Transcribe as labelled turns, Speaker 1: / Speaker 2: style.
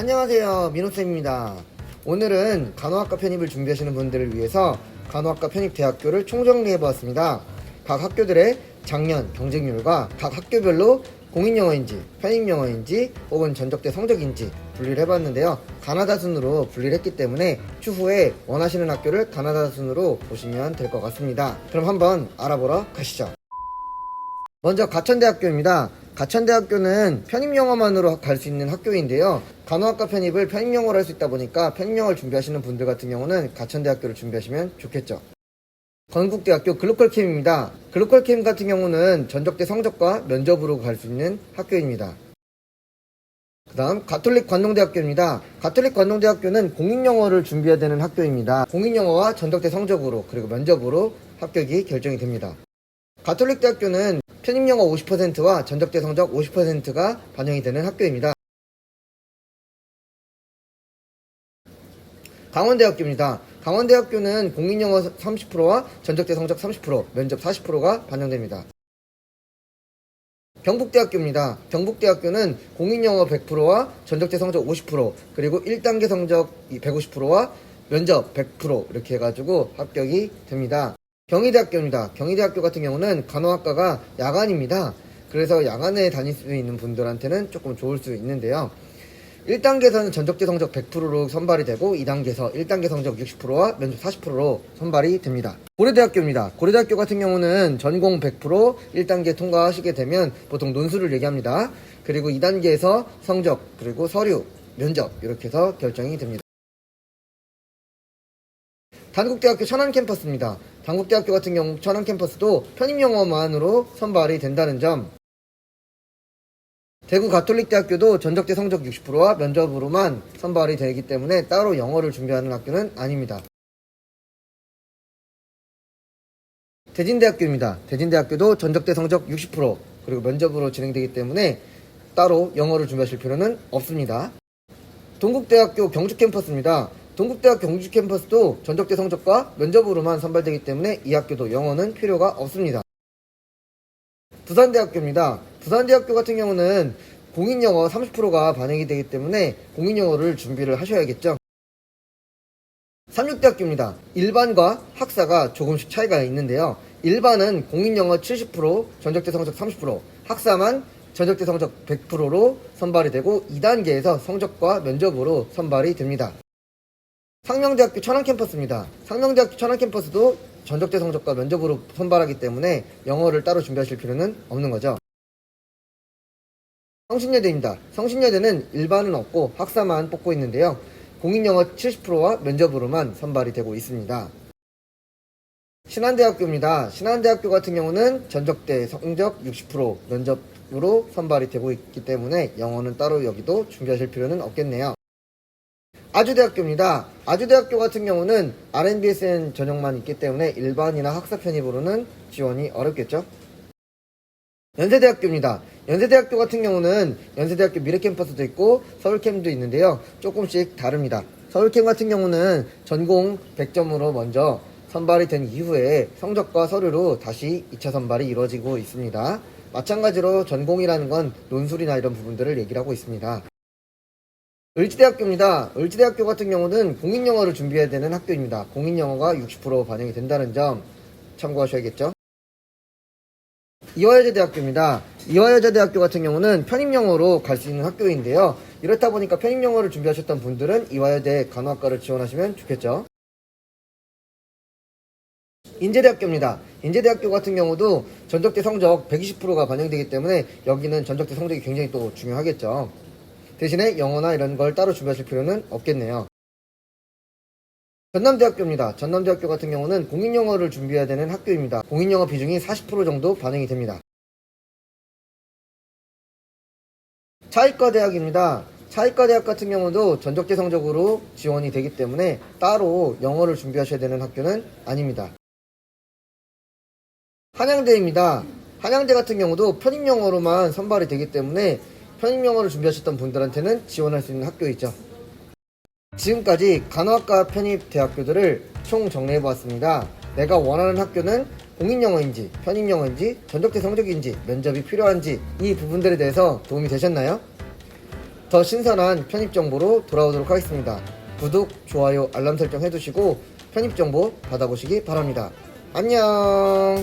Speaker 1: 안녕하세요, 민호쌤입니다. 오늘은 간호학과 편입을 준비하시는 분들을 위해서 간호학과 편입대학교를 총정리해보았습니다. 각 학교들의 작년 경쟁률과 각 학교별로 공인영어인지 편입영어인지 혹은 전적대 성적인지 분리를 해봤는데요. 가나다 순으로 분리를 했기 때문에 추후에 원하시는 학교를 가나다 순으로 보시면 될 것 같습니다. 그럼 한번 알아보러 가시죠. 먼저 가천대학교입니다. 가천대학교는 편입영어만으로 갈 수 있는 학교인데요. 간호학과 편입을 편입영어로 할 수 있다 보니까 편입영어를 준비하시는 분들 같은 경우는 가천대학교를 준비하시면 좋겠죠. 건국대학교 글로컬캠입니다. 글로컬캠 같은 경우는 전적대 성적과 면접으로 갈 수 있는 학교입니다. 그 다음 가톨릭 관동대학교입니다. 가톨릭 관동대학교는 공인영어를 준비해야 되는 학교입니다. 공인영어와 전적대 성적으로 그리고 면접으로 합격이 결정이 됩니다. 가톨릭 대학교는 편입영어 50%와 전적대 성적 50%가 반영이 되는 학교입니다. 강원대학교입니다. 강원대학교는 공인영어 30%와 전적대 성적 30%, 면접 40%가 반영됩니다. 경북대학교입니다. 경북대학교는 공인영어 100%와 전적대 성적 50%, 그리고 1단계 성적 150%와 면접 100% 이렇게 해가지고 합격이 됩니다. 경희대학교입니다. 경희대학교 같은 경우는 간호학과가 야간입니다. 그래서 야간에 다닐 수 있는 분들한테는 조금 좋을 수 있는데요. 1단계에서는 전적대 성적 100%로 선발이 되고 2단계에서 1단계 성적 60%와 면접 40%로 선발이 됩니다. 고려대학교입니다. 고려대학교 같은 경우는 전공 100% 1단계 통과하시게 되면 보통 논술을 얘기합니다. 그리고 2단계에서 성적, 그리고 서류, 면접 이렇게 해서 결정이 됩니다. 단국대학교 천안캠퍼스입니다. 단국대학교 같은 경우 천안캠퍼스도 편입영어만으로 선발이 된다는 점, 대구 가톨릭대학교도 전적대 성적 60%와 면접으로만 선발이 되기 때문에 따로 영어를 준비하는 학교는 아닙니다. 대진대학교입니다. 대진대학교도 전적대 성적 60% 그리고 면접으로 진행되기 때문에 따로 영어를 준비하실 필요는 없습니다. 동국대학교 경주캠퍼스입니다. 동국대학교 경주캠퍼스도 전적대 성적과 면접으로만 선발되기 때문에 이 학교도 영어는 필요가 없습니다. 부산대학교입니다. 부산대학교 같은 경우는 공인영어 30%가 반영이 되기 때문에 공인영어를 준비를 하셔야겠죠. 삼육대학교입니다. 일반과 학사가 조금씩 차이가 있는데요. 일반은 공인영어 70%, 전적대 성적 30%, 학사만 전적대 성적 100%로 선발이 되고 2단계에서 성적과 면접으로 선발이 됩니다. 상명대학교 천안캠퍼스입니다. 상명대학교 천안캠퍼스도 전적대 성적과 면접으로 선발하기 때문에 영어를 따로 준비하실 필요는 없는 거죠. 성신여대입니다. 성신여대는 일반은 없고 학사만 뽑고 있는데요. 공인영어 70%와 면접으로만 선발이 되고 있습니다. 신한대학교입니다. 신한대학교 같은 경우는 전적대 성적 60%, 면접으로 선발이 되고 있기 때문에 영어는 따로 여기도 준비하실 필요는 없겠네요. 아주대학교입니다. 아주대학교 같은 경우는 RNBSN 전형만 있기 때문에 일반이나 학사 편입으로는 지원이 어렵겠죠. 연세대학교입니다. 연세대학교 같은 경우는 연세대학교 미래캠퍼스도 있고 서울캠도 있는데요. 조금씩 다릅니다. 서울캠 같은 경우는 전공 100점으로 먼저 선발이 된 이후에 성적과 서류로 다시 2차 선발이 이루어지고 있습니다. 마찬가지로 전공이라는 건 논술이나 이런 부분들을 얘기를 하고 있습니다. 을지대학교입니다. 을지대학교 같은 경우는 공인영어를 준비해야 되는 학교입니다. 공인영어가 60% 반영이 된다는 점 참고하셔야겠죠. 이화여자대학교입니다. 이화여자대학교 같은 경우는 편입영어로 갈 수 있는 학교인데요. 이렇다 보니까 편입영어를 준비하셨던 분들은 이화여대 간호학과를 지원하시면 좋겠죠. 인제대학교입니다. 인제대학교 같은 경우도 전적대 성적 120%가 반영되기 때문에 여기는 전적대 성적이 굉장히 또 중요하겠죠. 대신에 영어나 이런 걸 따로 준비하실 필요는 없겠네요. 전남대학교입니다. 전남대학교 같은 경우는 공인영어를 준비해야 되는 학교입니다. 공인영어 비중이 40% 정도 반영이 됩니다. 차이과대학입니다. 차이과대학 같은 경우도 전적대 성적으로 지원이 되기 때문에 따로 영어를 준비하셔야 되는 학교는 아닙니다. 한양대입니다. 한양대 같은 경우도 편입영어로만 선발이 되기 때문에 편입영어를 준비하셨던 분들한테는 지원할 수 있는 학교이죠. 지금까지 간호학과 편입대학교들을 총 정리해보았습니다. 내가 원하는 학교는 공인영어인지 편입영어인지 전적대 성적인지 면접이 필요한지 이 부분들에 대해서 도움이 되셨나요? 더 신선한 편입 정보로 돌아오도록 하겠습니다. 구독, 좋아요, 알람 설정 해두시고 편입 정보 받아보시기 바랍니다. 안녕.